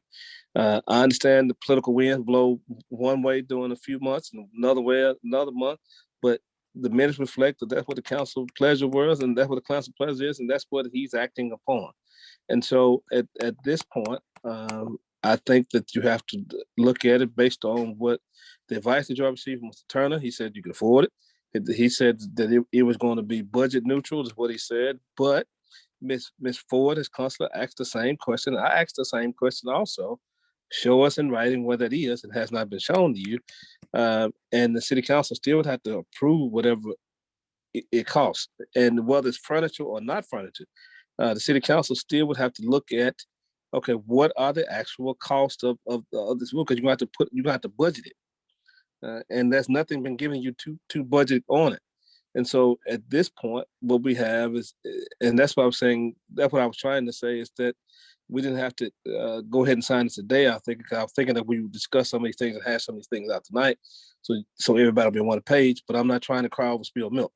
I understand the political winds blow one way during a few months and another way another month, but the minutes reflect that that's what the council pleasure was, and that's what the council pleasure is, and that's what he's acting upon. And so at this point, I think that you have to look at it based on what the advice that you received from Mr. Turner. He said you can afford it. He said that it was going to be budget neutral, is what he said, but Miss Ford, as counselor, asked the same question. I asked the same question also. Show us in writing where that is. It has not been shown to you. And the city council still would have to approve whatever it costs. And whether it's furniture or not furniture, the city council still would have to look at, okay, what are the actual costs of this room? Because you're gonna have to budget it. And there's nothing been given you to budget on it. And so at this point, what we have is, and that's what I was saying, that's what I was trying to say, is that we didn't have to go ahead and sign this today. I was thinking that we would discuss some of these things and hash some of these things out tonight, so everybody will be on one page. But I'm not trying to cry over spilled milk.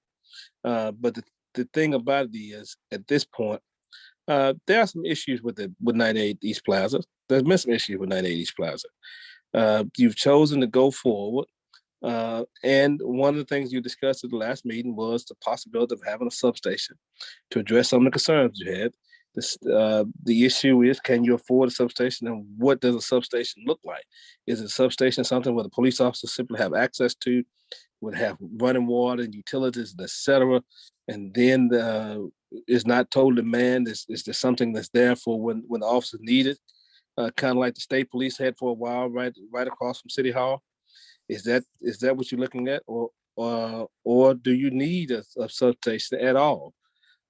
But the thing about it is, at this point, there are some issues with 98 East Plaza. There's been some issues with 98 East Plaza. You've chosen to go forward. And one of the things you discussed at the last meeting was the possibility of having a substation to address some of the concerns you had. The issue is, can you afford a substation, and what does a substation look like? Is a substation something where the police officers simply have access to, would have running water and utilities, et cetera, and then is not total demand? Is there something that's there for when the officers need it? Kind of like the state police had for a while, right across from City Hall. Is that what you're looking at, or do you need a substation at all?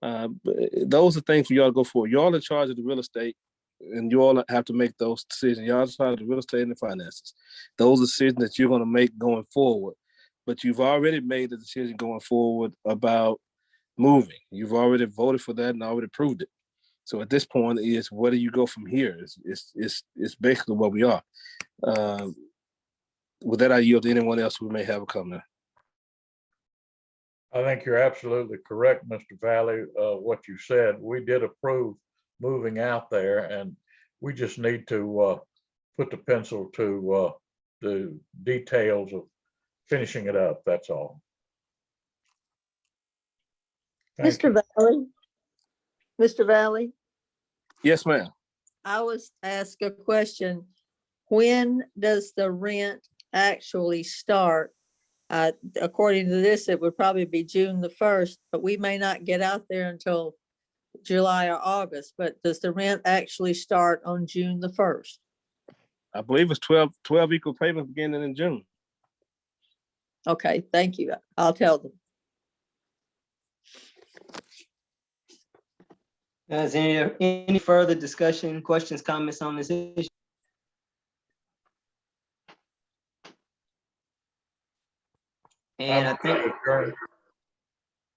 Those are things for y'all to go for. Y'all in charge of the real estate, and you all have to make those decisions. Y'all in charge of the real estate and the finances. Those are decisions that you're going to make going forward. But you've already made the decision going forward about moving. You've already voted for that and already approved it. So at this point, is where do you go from here? It's basically where we are. With that, I yield to anyone else who may have a comment. I think you're absolutely correct, Mr. Valley. What you said, we did approve moving out there, and we just need to put the pencil to the details of finishing it up. That's all. Thank you. Mr. Valley, Yes, ma'am. I was asked a question. When does the rent actually start? According to this, it would probably be June the 1st, but we may not get out there until July or August. But does the rent actually start on June the 1st? I believe it's 12 equal payments beginning in June. Okay, thank you. I'll tell them. Is there any further discussion, questions, comments on this issue? And I think,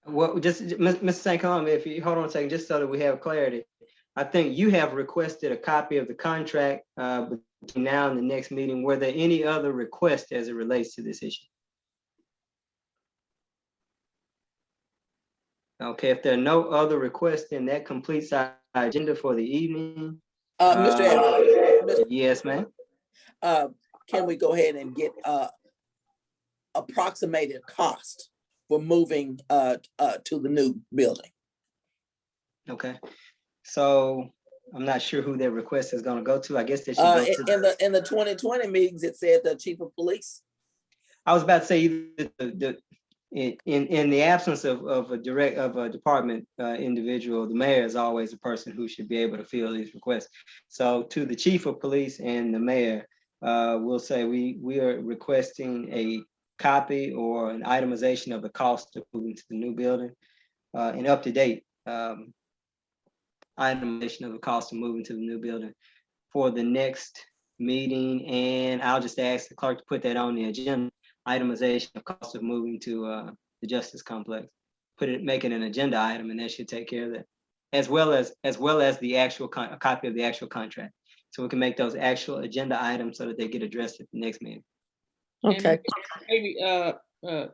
well, just Mr. St. Columb, if you hold on a second, just so that we have clarity, I think you have requested a copy of the contract between now and the next meeting. Were there any other requests as it relates to this issue? Okay, if there are no other requests, then that completes our agenda for the evening. Mr. Evans, Yes, ma'am. can we go ahead and get approximated cost for moving to the new building? Okay, so I'm not sure who their request is going to go to. I guess they should go to in the 2020 meetings. It said the chief of police. I was about to say either in the absence of a department individual, the mayor is always the person who should be able to fill these requests. So to the chief of police and the mayor, we'll say we are requesting a copy or an itemization of the cost of moving to the new building, and up to date itemization of the cost of moving to the new building for the next meeting. And I'll just ask the clerk to put that on the agenda. Itemization of cost of moving to the Justice Complex. Make it an agenda item, and that should take care of that, as well as the actual a copy of the actual contract, so we can make those actual agenda items so that they get addressed at the next meeting. Okay. And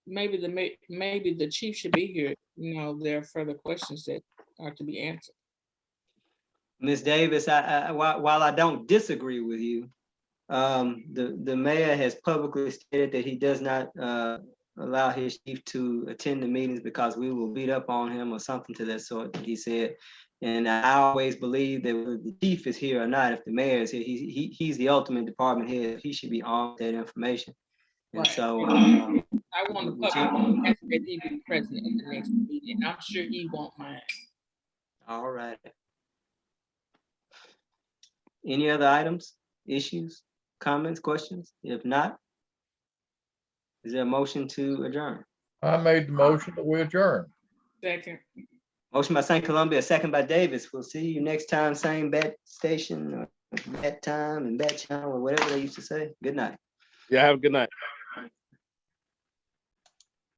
maybe the chief should be here. There are further questions that are to be answered. Ms. Davis, while I don't disagree with you, the mayor has publicly stated that he does not allow his chief to attend the meetings because we will beat up on him or something to that sort, he said. And I always believe that whether the chief is here or not, if the mayor is here, he's the ultimate department head. He should be armed with that information. And right. So I want to ask that he be present in the next meeting. I'm sure he won't mind. All right. Any other items, issues, comments, questions? If not, is there a motion to adjourn? I made the motion that we adjourn. Second. Motion by St. Columbia, second by Davis. We'll see you next time, same bat station, or bat time and bat channel, or whatever they used to say. Good night. Yeah, have a good night.